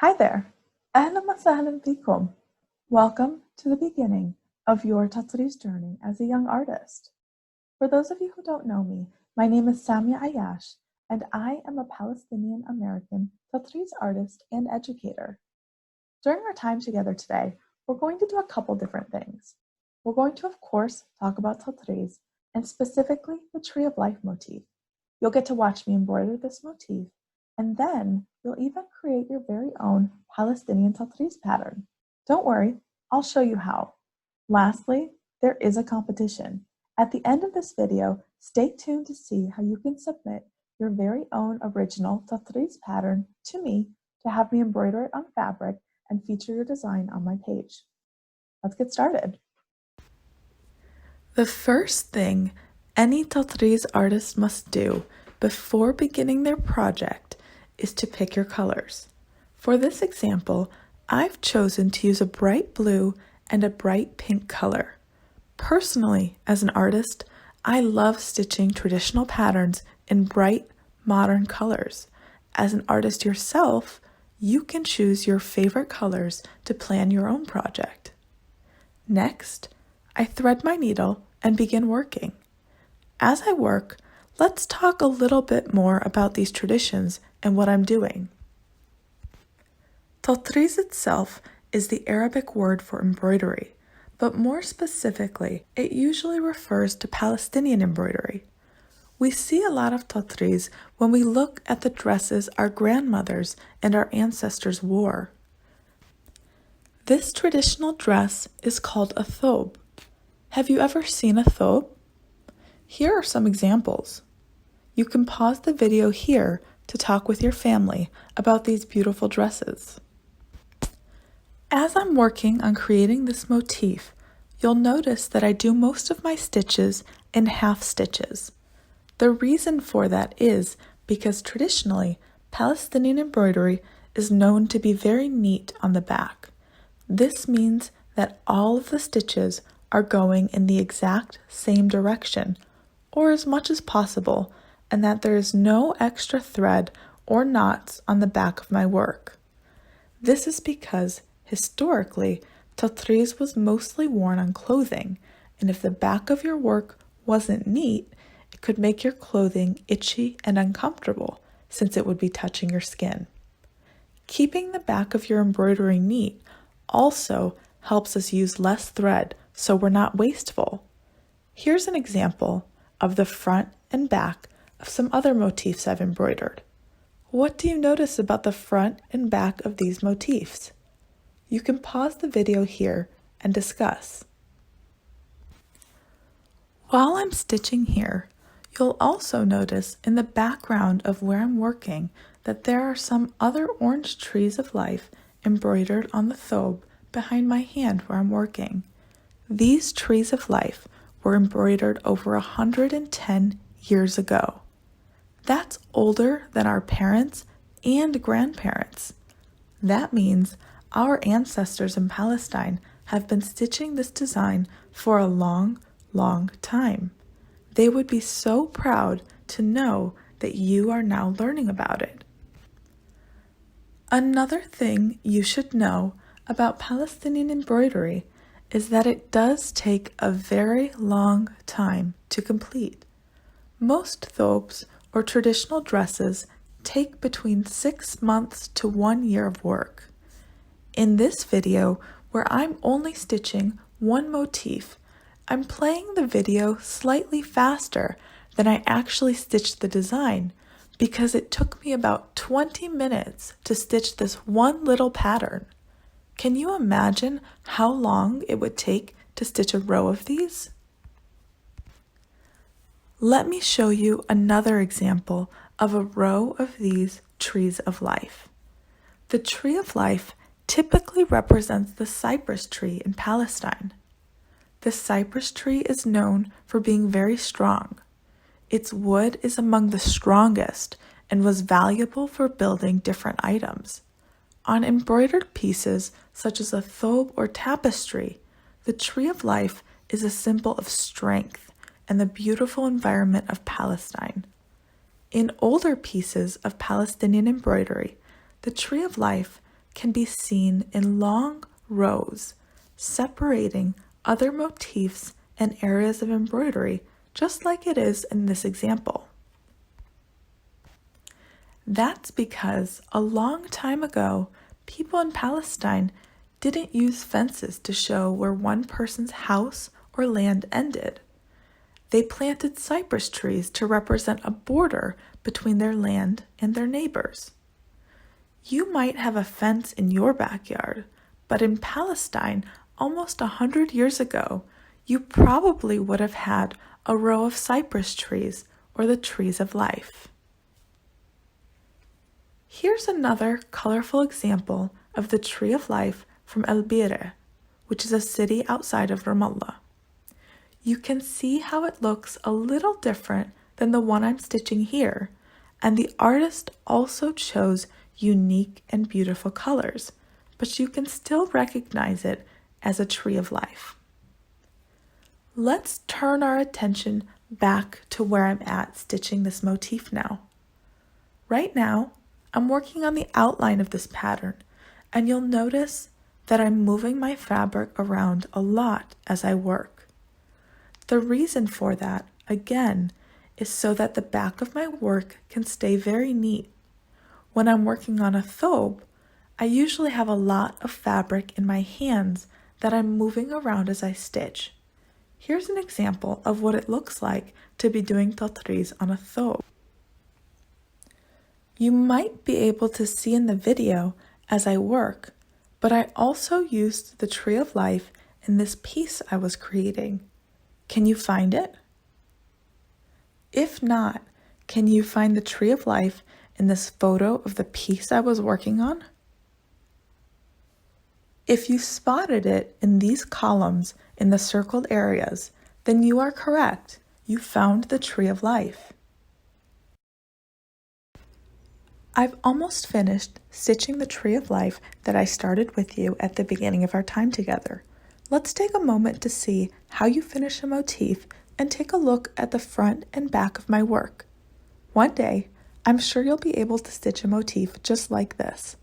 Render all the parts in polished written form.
Hi there. أهلا وسهلا بكم. Welcome to the beginning of your Tatreez journey as a young artist. For those of you who don't know me, my name is Samia Ayyash, and I am a Palestinian-American Tatreez artist and educator. During our time together today, we're going to do a couple different things. We're going to, of course, talk about Tatreez, and specifically the Tree of Life motif. You'll get to watch me embroider this motif, and then you'll even create your very own Palestinian Tatreez pattern. Don't worry, I'll show you how. Lastly, there is a competition. At the end of this video, stay tuned to see how you can submit your very own original Tatreez pattern to me to have me embroider it on fabric and feature your design on my page. Let's get started. The first thing any Tatreez artist must do before beginning their project is to pick your colors. For this example, I've chosen to use a bright blue and a bright pink color. Personally, as an artist, I love stitching traditional patterns in bright, modern colors. As an artist yourself, you can choose your favorite colors to plan your own project. Next, I thread my needle and begin working. As I work, let's talk a little bit more about these traditions and what I'm doing. Tatreez itself is the Arabic word for embroidery, but more specifically, it usually refers to Palestinian embroidery. We see a lot of Tatreez when we look at the dresses our grandmothers and our ancestors wore. This traditional dress is called a thobe. Have you ever seen a thobe? Here are some examples. You can pause the video here to talk with your family about these beautiful dresses. As I'm working on creating this motif, you'll notice that I do most of my stitches in half stitches. The reason for that is because traditionally, Palestinian embroidery is known to be very neat on the back. This means that all of the stitches are going in the exact same direction, or as much as possible, and that there is no extra thread or knots on the back of my work. This is because, historically, Tatreez was mostly worn on clothing, and if the back of your work wasn't neat, it could make your clothing itchy and uncomfortable, since it would be touching your skin. Keeping the back of your embroidery neat also helps us use less thread so we're not wasteful. Here's an example of the front and back of some other motifs I've embroidered. What do you notice about the front and back of these motifs? You can pause the video here and discuss. While I'm stitching here, you'll also notice in the background of where I'm working that there are some other orange trees of life embroidered on the thobe behind my hand where I'm working. These trees of life were embroidered over 110 years ago. That's older than our parents and grandparents. That means our ancestors in Palestine have been stitching this design for a long, long time. They would be so proud to know that you are now learning about it. Another thing you should know about Palestinian embroidery is that it does take a very long time to complete. Most thobes or traditional dresses take between 6 months to 1 year of work. In this video, where I'm only stitching one motif, I'm playing the video slightly faster than I actually stitched the design because it took me about 20 minutes to stitch this one little pattern. Can you imagine how long it would take to stitch a row of these? Let me show you another example of a row of these trees of life. The tree of life typically represents the cypress tree in Palestine. The cypress tree is known for being very strong. Its wood is among the strongest and was valuable for building different items. On embroidered pieces, such as a thobe or tapestry, the tree of life is a symbol of strength and the beautiful environment of Palestine. In older pieces of Palestinian embroidery, the tree of life can be seen in long rows, separating other motifs and areas of embroidery, just like it is in this example. That's because a long time ago, people in Palestine didn't use fences to show where one person's house or land ended. They planted cypress trees to represent a border between their land and their neighbors. You might have a fence in your backyard, but in Palestine, almost 100 years ago, you probably would have had a row of cypress trees or the trees of life. Here's another colorful example of the tree of life from El-Bireh, which is a city outside of Ramallah. You can see how it looks a little different than the one I'm stitching here, and the artist also chose unique and beautiful colors, but you can still recognize it as a tree of life. Let's turn our attention back to where I'm at stitching this motif now. Right now, I'm working on the outline of this pattern, and you'll notice that I'm moving my fabric around a lot as I work. The reason for that, again, is so that the back of my work can stay very neat. When I'm working on a thobe, I usually have a lot of fabric in my hands that I'm moving around as I stitch. Here's an example of what it looks like to be doing Tatreez on a thobe. You might be able to see in the video as I work, but I also used the tree of life in this piece I was creating. Can you find it? If not, can you find the tree of life in this photo of the piece I was working on? If you spotted it in these columns in the circled areas, then you are correct. You found the tree of life. I've almost finished stitching the tree of life that I started with you at the beginning of our time together. Let's take a moment to see how you finish a motif and take a look at the front and back of my work. One day, I'm sure you'll be able to stitch a motif just like this.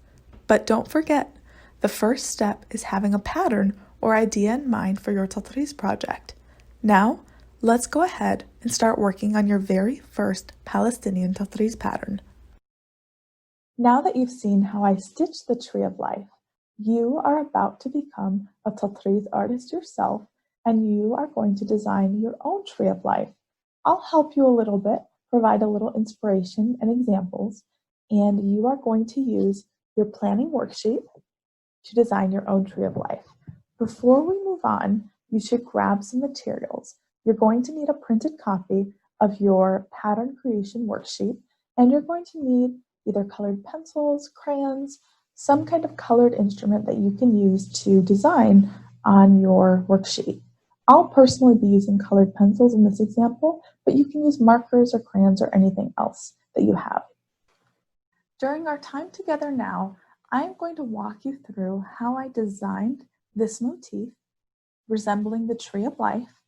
But don't forget, the first step is having a pattern or idea in mind for your Tatreez project. Now, let's go ahead and start working on your very first Palestinian Tatreez pattern. Now that you've seen how I stitched the tree of life, you are about to become a Tatreez artist yourself, and you are going to design your own tree of life. I'll help you a little bit, provide a little inspiration and examples, and you are going to use your planning worksheet to design your own tree of life. Before we move on, you should grab some materials. You're going to need a printed copy of your pattern creation worksheet, and you're going to need either colored pencils, crayons, some kind of colored instrument that you can use to design on your worksheet. I'll personally be using colored pencils in this example, but you can use markers or crayons or anything else that you have. During our time together now, I'm going to walk you through how I designed this motif resembling the tree of life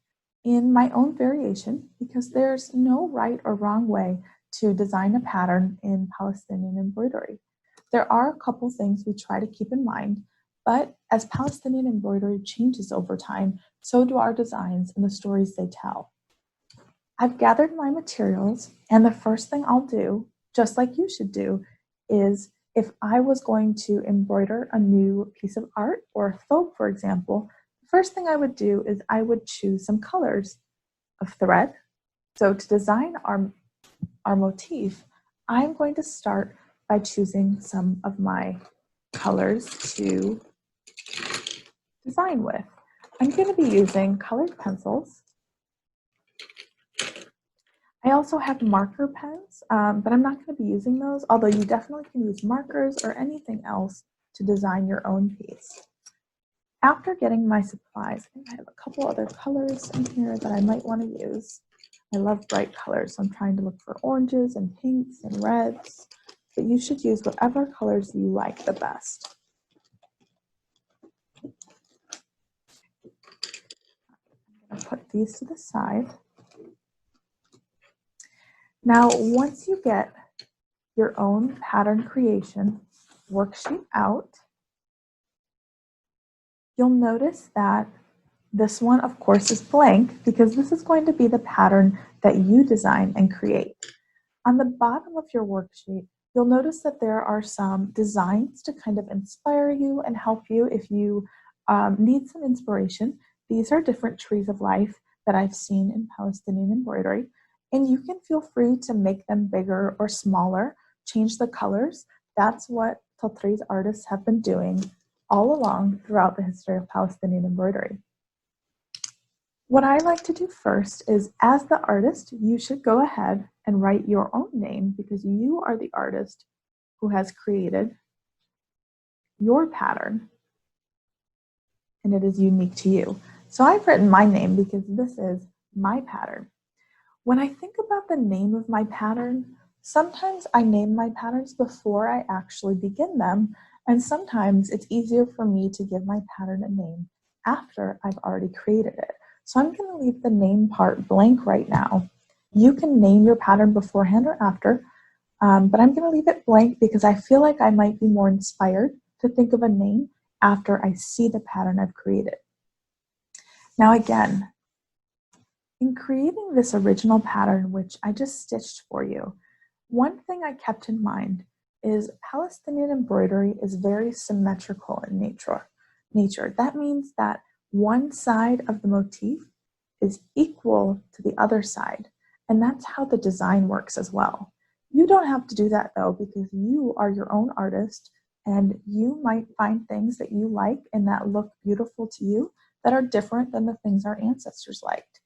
in my own variation, because there's no right or wrong way to design a pattern in Palestinian embroidery. There are a couple things we try to keep in mind, but as Palestinian embroidery changes over time, so do our designs and the stories they tell. I've gathered my materials, and the first thing I'll do, just like you should do, is if I was going to embroider a new piece of art or a thobe, for example, the first thing I would do is I would choose some colors of thread. So to design our motif, I'm going to start by choosing some of my colors to design with. I'm going to be using colored pencils. I also have marker pens, but I'm not going to be using those, although you definitely can use markers or anything else to design your own piece. After getting my supplies, I think I have a couple other colors in here that I might want to use. I love bright colors, so I'm trying to look for oranges and pinks and reds, but you should use whatever colors you like the best. I'm going to put these to the side. Now, once you get your own pattern creation worksheet out, You'll notice that this one, of course, is blank because this is going to be the pattern that you design and create. On the bottom of your worksheet, you'll notice that there are some designs to kind of inspire you and help you if you need some inspiration. These are different trees of life that I've seen in Palestinian embroidery, and you can feel free to make them bigger or smaller, change the colors. That's what Tatreez artists have been doing all along throughout the history of Palestinian embroidery. What I like to do first is, as the artist, you should go ahead and write your own name because you are the artist who has created your pattern and it is unique to you. So I've written my name because this is my pattern. When I think about the name of my pattern, sometimes I name my patterns before I actually begin them, and sometimes it's easier for me to give my pattern a name after I've already created it. So I'm going to leave the name part blank right now. You can name your pattern beforehand or after, but I'm going to leave it blank because I feel like I might be more inspired to think of a name after I see the pattern I've created. Now again, in creating this original pattern, which I just stitched for you, one thing I kept in mind is Palestinian embroidery is very symmetrical in nature. That means that one side of the motif is equal to the other side, and that's how the design works as well. You don't have to do that though, because you are your own artist and you might find things that you like and that look beautiful to you that are different than the things our ancestors liked.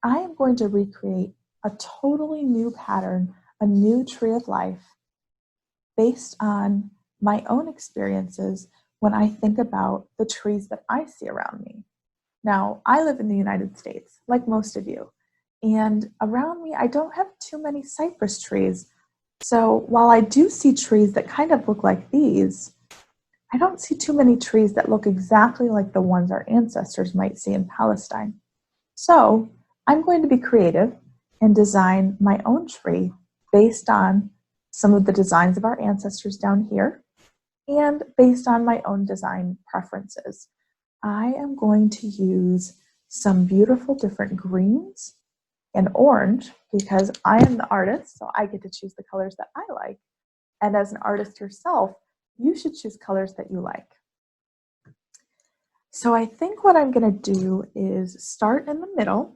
I am going to recreate a totally new pattern, a new tree of life, based on my own experiences when I think about the trees that I see around me. Now, I live in the United States, like most of you, and around me, I don't have too many cypress trees. So while I do see trees that kind of look like these, I don't see too many trees that look exactly like the ones our ancestors might see in Palestine. So I'm going to be creative and design my own tree based on some of the designs of our ancestors down here and based on my own design preferences. I am going to use some beautiful different greens and orange because I am the artist, so I get to choose the colors that I like. And as an artist yourself, you should choose colors that you like. So I think what I'm going to do is start in the middle.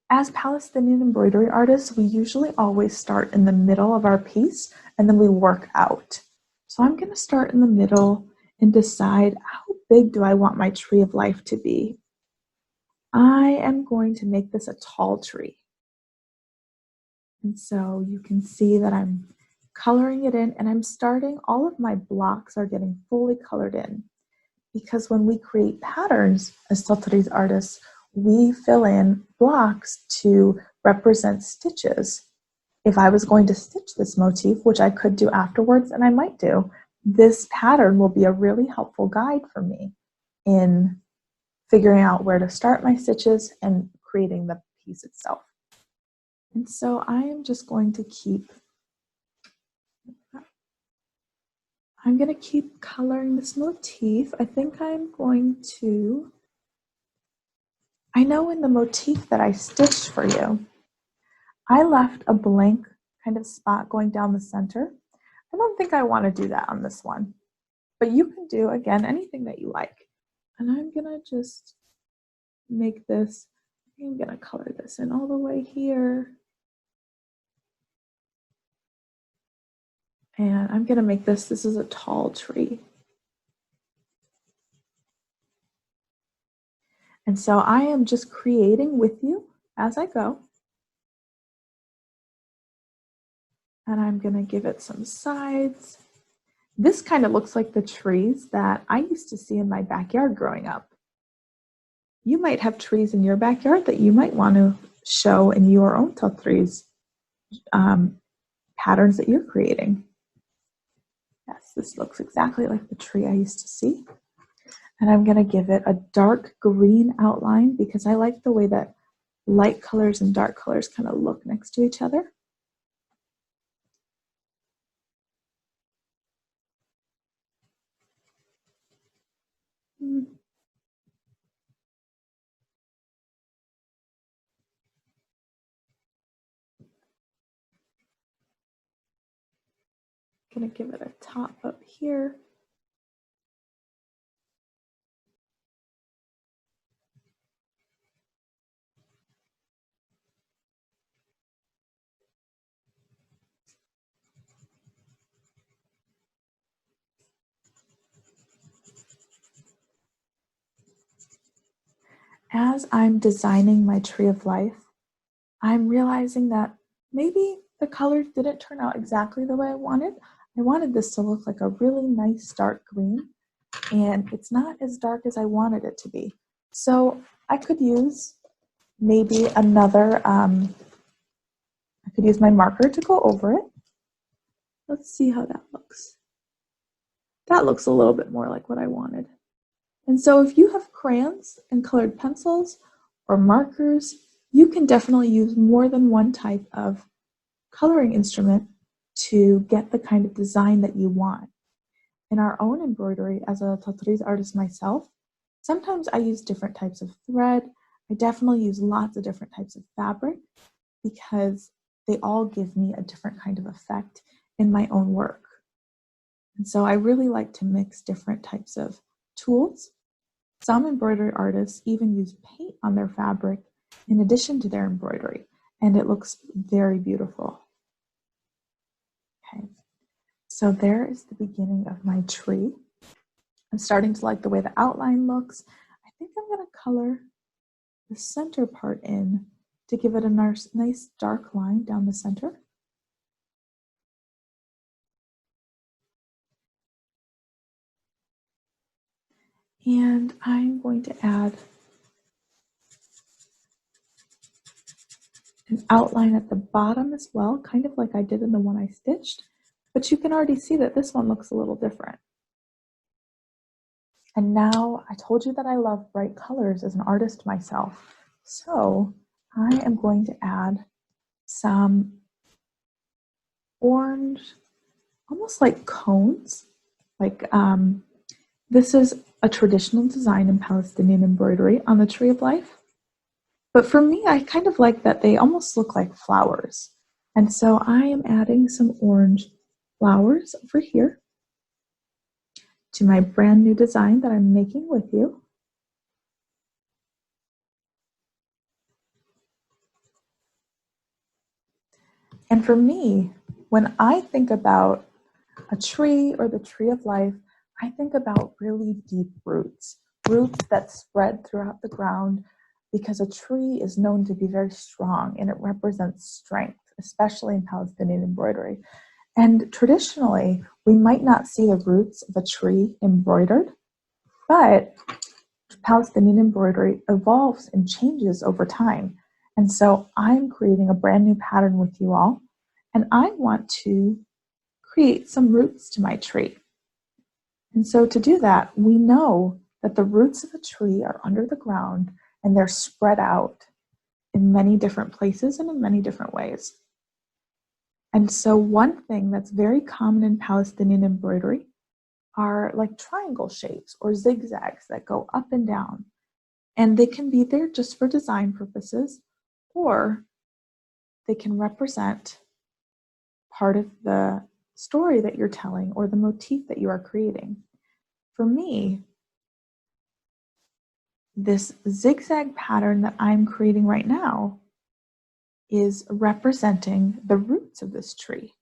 As Palestinian embroidery artists, we usually always start in the middle of our piece and then we work out. So I'm going to start in the middle and decide how big do I want my tree of life to be. I am going to make this a tall tree. And so you can see that I'm coloring it in and I'm starting, all of my blocks are getting fully colored in. Because when we create patterns as Tatreez artists, we fill in blocks to represent stitches. If I was going to stitch this motif, which I could do afterwards, and I might do, this pattern will be a really helpful guide for me in figuring out where to start my stitches and creating the piece itself. And so I am just going to keep coloring this motif. I think I know in the motif that I stitched for you, I left a blank kind of spot going down the center. I don't think I want to do that on this one, but you can do, again, anything that you like. And I'm gonna just make this, I'm gonna color this in all the way here. And I'm gonna make this is a tall tree. And so I am just creating with you as I go. And I'm gonna give it some sides. This kind of looks like the trees that I used to see in my backyard growing up. You might have trees in your backyard that you might want to show in your own Tatreez patterns that you're creating. Yes, this looks exactly like the tree I used to see. And I'm going to give it a dark green outline because I like the way that light colors and dark colors kind of look next to each other. Gonna give it a top up here. As I'm designing my tree of life, I'm realizing that maybe the colors didn't turn out exactly the way I wanted. I wanted this to look like a really nice dark green, and it's not as dark as I wanted it to be. So I could use maybe another, I could use my marker to go over it. Let's see how that looks. That looks a little bit more like what I wanted. And so if you have crayons and colored pencils or markers, you can definitely use more than one type of coloring instrument to get the kind of design that you want. In our own embroidery, as a Tatreez artist myself, sometimes I use different types of thread. I definitely use lots of different types of fabric because they all give me a different kind of effect in my own work. And so I really like to mix different types of tools. Some embroidery artists even use paint on their fabric in addition to their embroidery, and it looks very beautiful. Okay, so there is the beginning of my tree. I'm starting to like the way the outline looks. I think I'm going to color the center part in to give it a nice dark line down the center. And I'm going to add an outline at the bottom as well, kind of like I did in the one I stitched, but you can already see that this one looks a little different. And now I told you that I love bright colors as an artist myself. So I am going to add some orange, almost like cones. Like this is a traditional design in Palestinian embroidery on the Tree of Life. But for me, I kind of like that they almost look like flowers. And so I am adding some orange flowers over here to my brand new design that I'm making with you. And for me, when I think about a tree or the tree of life, I think about really deep roots, roots that spread throughout the ground, because a tree is known to be very strong and it represents strength, especially in Palestinian embroidery. And traditionally, we might not see the roots of a tree embroidered, but Palestinian embroidery evolves and changes over time. And so I'm creating a brand new pattern with you all, and I want to create some roots to my tree. And so to do that, we know that the roots of a tree are under the ground and they're spread out in many different places and in many different ways. And so one thing that's very common in Palestinian embroidery are like triangle shapes or zigzags that go up and down. And they can be there just for design purposes, or they can represent part of the story that you're telling or the motif that you are creating. For me, this zigzag pattern that I'm creating right now is representing the roots of this tree.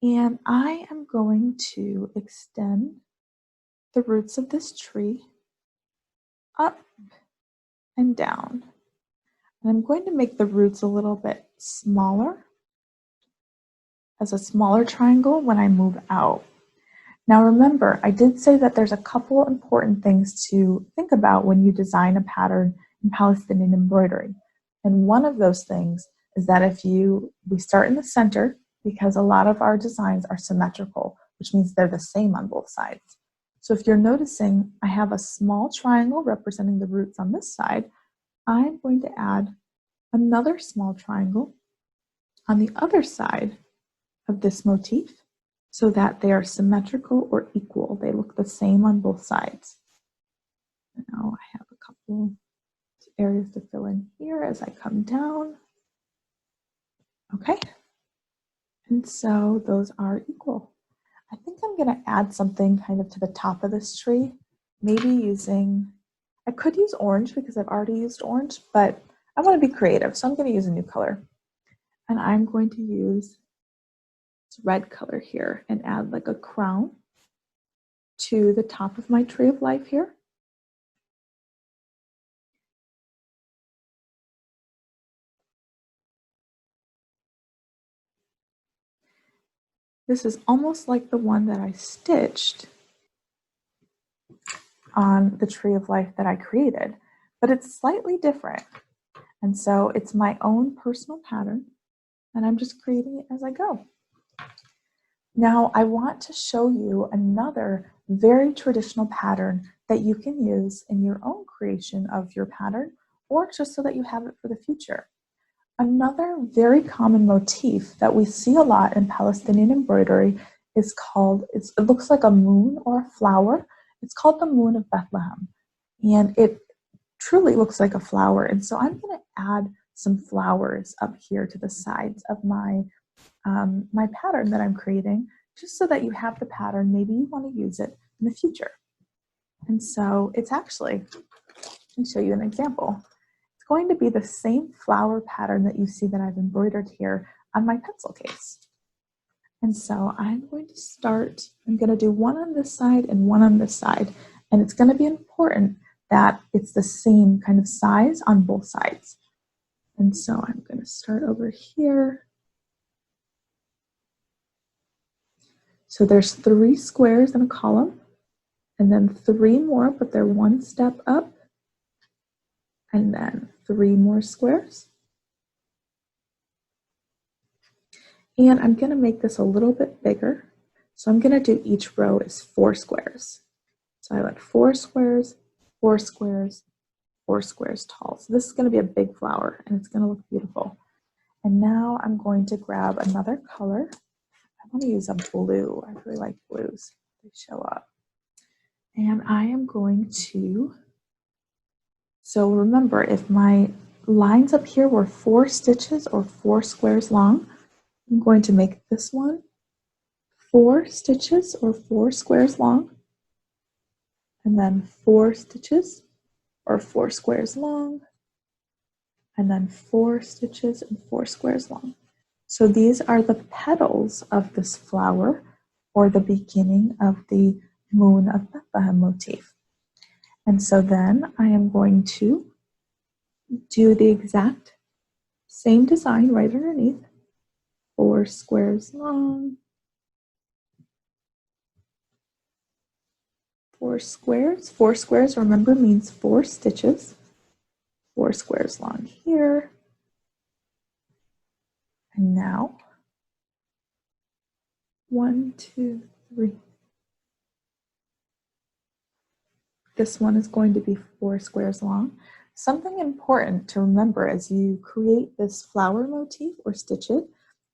And I am going to extend the roots of this tree up and down. And I'm going to make the roots a little bit smaller, as a smaller triangle when I move out. Now remember, I did say that there's a couple important things to think about when you design a pattern in Palestinian embroidery. And one of those things is that we start in the center, because a lot of our designs are symmetrical, which means they're the same on both sides. So if you're noticing, I have a small triangle representing the roots on this side. I'm going to add another small triangle on the other side of this motif so that they are symmetrical or equal. They look the same on both sides. Now I have a couple areas to fill in here as I come down. Okay. And so those are equal. I think I'm going to add something kind of to the top of this tree, maybe using, I could use orange because I've already used orange, but I want to be creative, so I'm going to use a new color. And I'm going to use this red color here and add like a crown to the top of my tree of life here. This is almost like the one that I stitched on the tree of life that I created, but it's slightly different. And so it's my own personal pattern, and I'm just creating it as I go. Now I want to show you another very traditional pattern that you can use in your own creation of your pattern, or just so that you have it for the future. Another very common motif that we see a lot in Palestinian embroidery is called, it looks like a moon or a flower. It's called the Moon of Bethlehem, and it truly looks like a flower. And so I'm going to add some flowers up here to the sides of my my pattern that I'm creating, just so that you have the pattern. Maybe you want to use it in the future. And so it's actually, let me show you an example. It's going to be the same flower pattern that you see that I've embroidered here on my pencil case. And so I'm going to start, I'm going to do one on this side and one on this side. And it's going to be important that it's the same kind of size on both sides. And so I'm going to start over here. So there's 3 squares in a column, and then 3 more, but they're one step up, and then 3 more squares. And I'm going to make this a little bit bigger. So I'm going to do each row is 4 squares. So I went 4 squares, 4 squares, 4 squares tall. So this is going to be a big flower, and it's going to look beautiful. And now I'm going to grab another color. I want to use a blue. I really like blues. They show up. And I am going to, so remember, if my lines up here were 4 stitches or 4 squares long, I'm going to make this one 4 stitches or 4 squares long, and then 4 stitches or 4 squares long, and then 4 stitches and 4 squares long. So these are the petals of this flower, or the beginning of the Moon of Bethlehem motif. And so then I am going to do the exact same design right underneath. 4 squares long, 4 squares. 4 squares, remember, means 4 stitches. 4 squares long here. And now 1, 2, 3. This one is going to be 4 squares long. Something important to remember as you create this flower motif or stitch it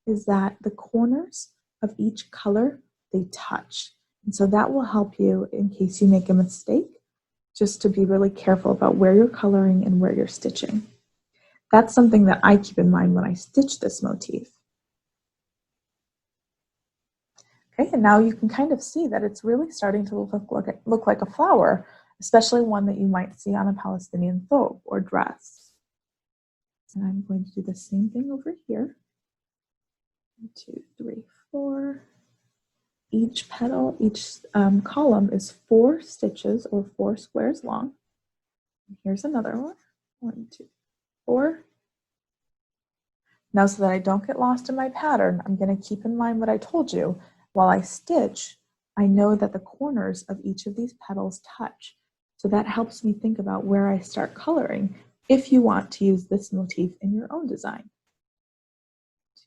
is that the corners of each color, they touch. And so that will help you in case you make a mistake, just to be really careful about where you're coloring and where you're stitching. That's something that I keep in mind when I stitch this motif. Okay, and now you can kind of see that it's really starting to look like a flower, especially one that you might see on a Palestinian thobe or dress. And I'm going to do the same thing over here. 1, 2, 3, 4. Each petal, each column is 4 stitches or 4 squares long. And here's another one. 1, 2, 4. Now, so that I don't get lost in my pattern, I'm going to keep in mind what I told you. While I stitch, I know that the corners of each of these petals touch. So that helps me think about where I start coloring if you want to use this motif in your own design.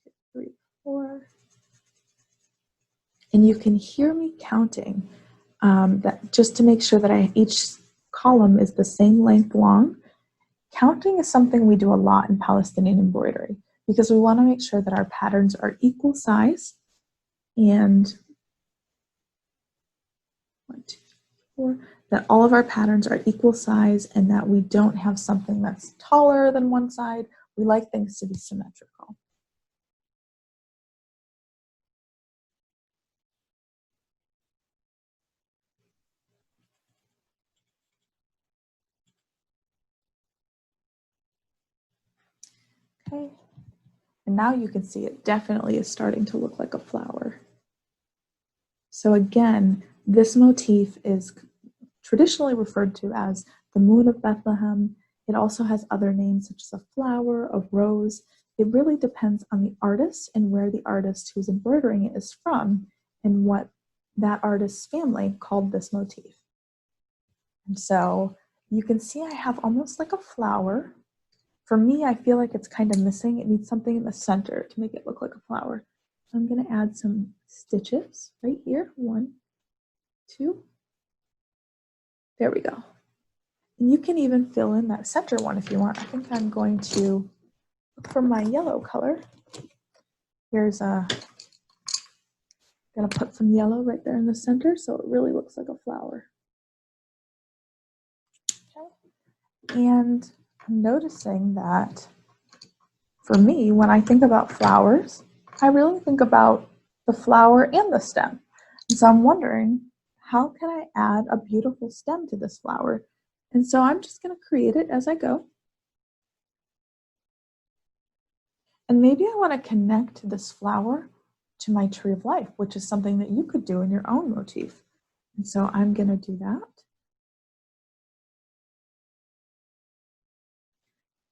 2, 3, 4. And you can hear me counting that just to make sure that each column is the same length long. Counting is something we do a lot in Palestinian embroidery because we want to make sure that our patterns are equal size and 1, 2, 4, that all of our patterns are equal size and that we don't have something that's taller than one side. We like things to be symmetrical. Okay, and now you can see it definitely is starting to look like a flower. So again, this motif is traditionally referred to as the moon of Bethlehem. It also has other names such as a flower, a rose. It really depends on the artist and where the artist who's embroidering it is from and what that artist's family called this motif. And so you can see I have almost like a flower. For me, I feel like it's kind of missing. It needs something in the center to make it look like a flower. So I'm going to add some stitches right here. 1, 2. There we go. And you can even fill in that center one if you want. I think I'm going to look for my yellow color. Here's going to put some yellow right there in the center so it really looks like a flower. Okay. And I'm noticing that for me, when I think about flowers, I really think about the flower and the stem. And so I'm wondering, how can I add a beautiful stem to this flower? And so I'm just going to create it as I go. And maybe I want to connect this flower to my tree of life, which is something that you could do in your own motif. And so I'm going to do that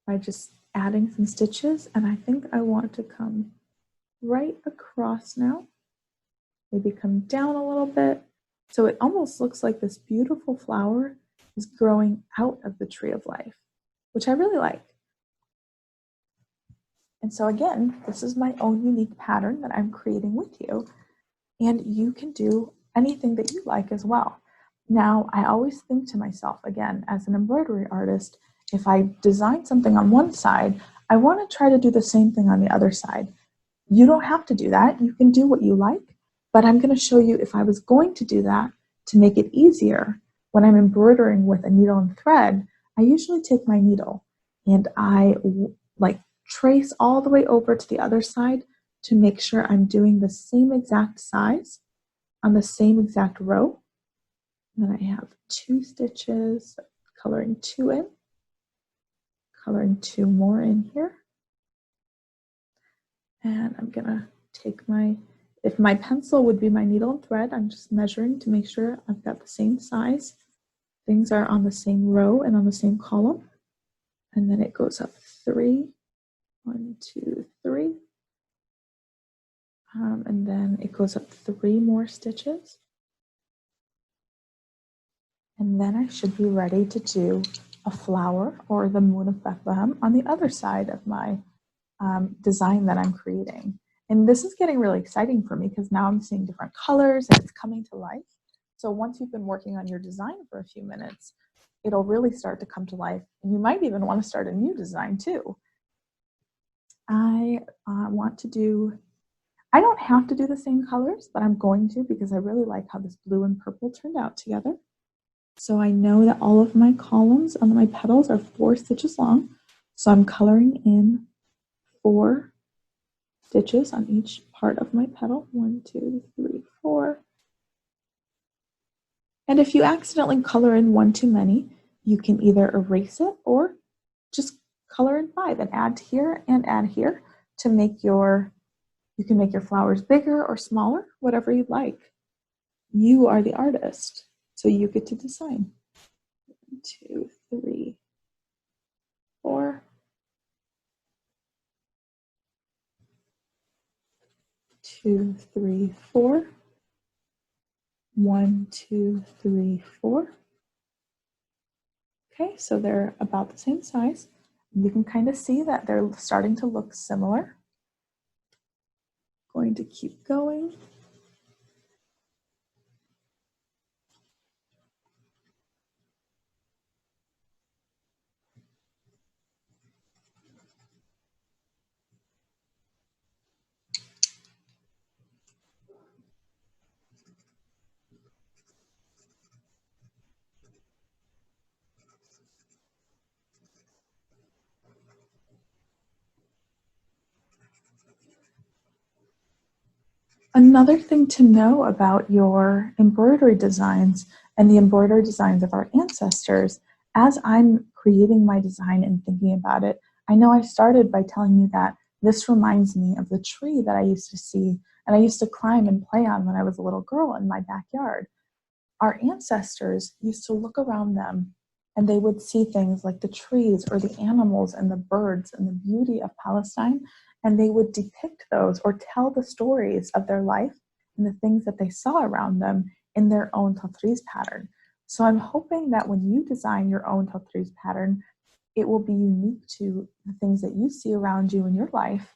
by just adding some stitches. And I think I want to come right across now, maybe come down a little bit. So it almost looks like this beautiful flower is growing out of the tree of life, which I really like. And so again, this is my own unique pattern that I'm creating with you, and you can do anything that you like as well. Now, I always think to myself, again, as an embroidery artist, if I design something on one side, I want to try to do the same thing on the other side. You don't have to do that. You can do what you like, but I'm going to show you if I was going to do that to make it easier. When I'm embroidering with a needle and thread, I usually take my needle and I trace all the way over to the other side to make sure I'm doing the same exact size on the same exact row. And then I have 2 stitches, coloring 2 in, coloring 2 more in here. And I'm gonna take if my pencil would be my needle and thread, I'm just measuring to make sure I've got the same size. Things are on the same row and on the same column. And then it goes up 3, 1, 2, 3. And then it goes up 3 more stitches. And then I should be ready to do a flower or the moon of Bethlehem on the other side of my design that I'm creating. And this is getting really exciting for me because now I'm seeing different colors and it's coming to life. So once you've been working on your design for a few minutes, it'll really start to come to life. And you might even want to start a new design too. I don't have to do the same colors, but I'm going to because I really like how this blue and purple turned out together. So I know that all of my columns on my petals are 4 stitches long. So I'm coloring in 4 stitches on each part of my petal. 1, 2, 3, 4. And if you accidentally color in 1 too many, you can either erase it or just color in 5 and add here to make you can make your flowers bigger or smaller, whatever you like. You are the artist, so you get to decide. 1, 2, 3, 4. 2, 3, 4. 1, 2, 3, 4. Okay, so they're about the same size. You can kind of see that they're starting to look similar. Going to keep going. Another thing to know about your embroidery designs and the embroidery designs of our ancestors, as I'm creating my design and thinking about it, I know I started by telling you that this reminds me of the tree that I used to see and I used to climb and play on when I was a little girl in my backyard. Our ancestors used to look around them and they would see things like the trees or the animals and the birds and the beauty of Palestine, and they would depict those or tell the stories of their life and the things that they saw around them in their own Tatreez pattern. So I'm hoping that when you design your own Tatreez pattern, it will be unique to the things that you see around you in your life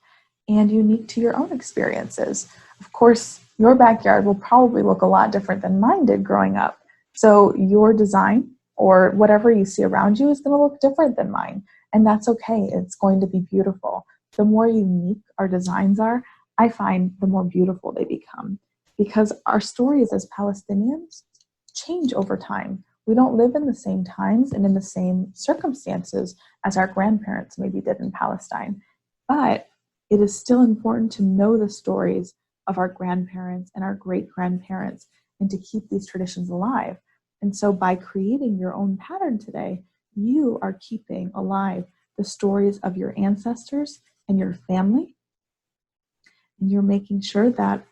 and unique to your own experiences. Of course, your backyard will probably look a lot different than mine did growing up. So your design or whatever you see around you is going to look different than mine. And that's okay. It's going to be beautiful. The more unique our designs are, I find the more beautiful they become. Because our stories as Palestinians change over time. We don't live in the same times and in the same circumstances as our grandparents maybe did in Palestine. But it is still important to know the stories of our grandparents and our great-grandparents and to keep these traditions alive. And so by creating your own pattern today, you are keeping alive the stories of your ancestors and your family. And you're making sure that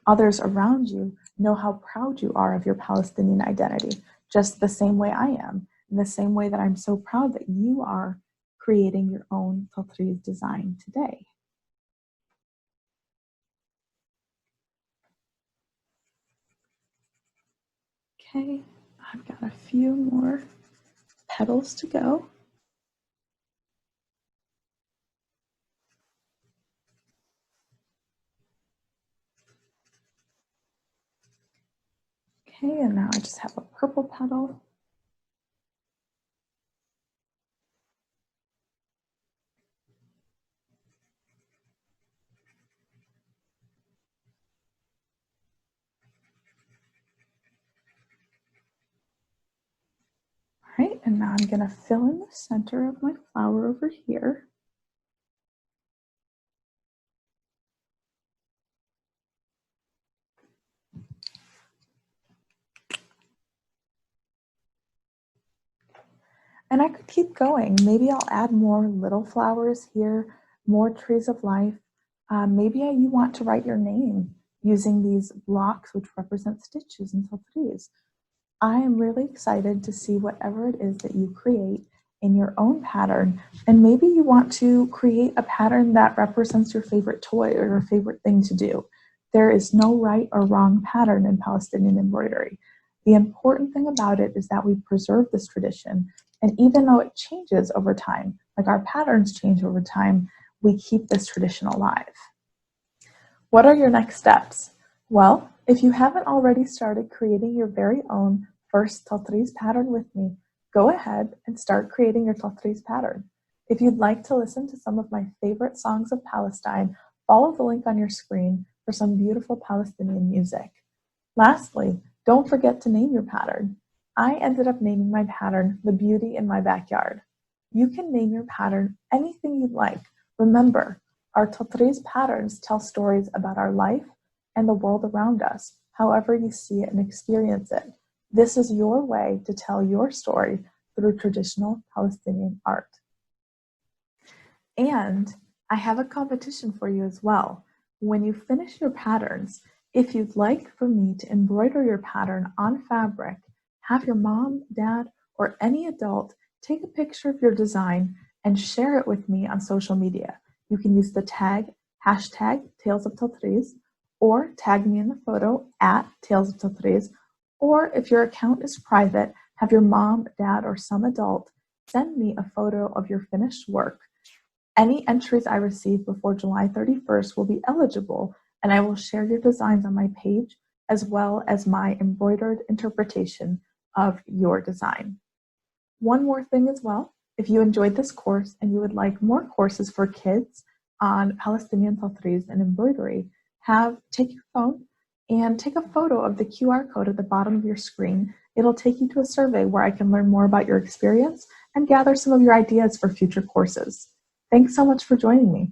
others around you know how proud you are of your Palestinian identity, just the same way I am, in the same way that I'm so proud that you are creating your own Tatreez design today. Okay, I've got a few more petals to go. Okay, and now I just have a purple petal. All right, and now I'm gonna fill in the center of my flower over here. And I could keep going. Maybe I'll add more little flowers here, more trees of life. Maybe you want to write your name using these blocks which represent stitches and Tatreez. I am really excited to see whatever it is that you create in your own pattern. And maybe you want to create a pattern that represents your favorite toy or your favorite thing to do. There is no right or wrong pattern in Palestinian embroidery. The important thing about it is that we preserve this tradition. And even though it changes over time, like our patterns change over time, we keep this tradition alive. What are your next steps? Well, if you haven't already started creating your very own first Tatreez pattern with me, go ahead and start creating your Tatreez pattern. If you'd like to listen to some of my favorite songs of Palestine, follow the link on your screen for some beautiful Palestinian music. Lastly, don't forget to name your pattern. I ended up naming my pattern The Beauty in My Backyard. You can name your pattern anything you'd like. Remember, our Tatreez patterns tell stories about our life and the world around us, however you see it and experience it. This is your way to tell your story through traditional Palestinian art. And I have a competition for you as well. When you finish your patterns, if you'd like for me to embroider your pattern on fabric, have your mom, dad, or any adult take a picture of your design and share it with me on social media. You can use the hashtag Tales of Tatreez, or tag me in the photo at Tales of Tatreez, or if your account is private, have your mom, dad, or some adult send me a photo of your finished work. Any entries I receive before July 31st will be eligible, and I will share your designs on my page as well as my embroidered interpretation of your design. One more thing as well, if you enjoyed this course and you would like more courses for kids on Palestinian Tatreez and embroidery, take your phone and take a photo of the QR code at the bottom of your screen. It'll take you to a survey where I can learn more about your experience and gather some of your ideas for future courses. Thanks so much for joining me.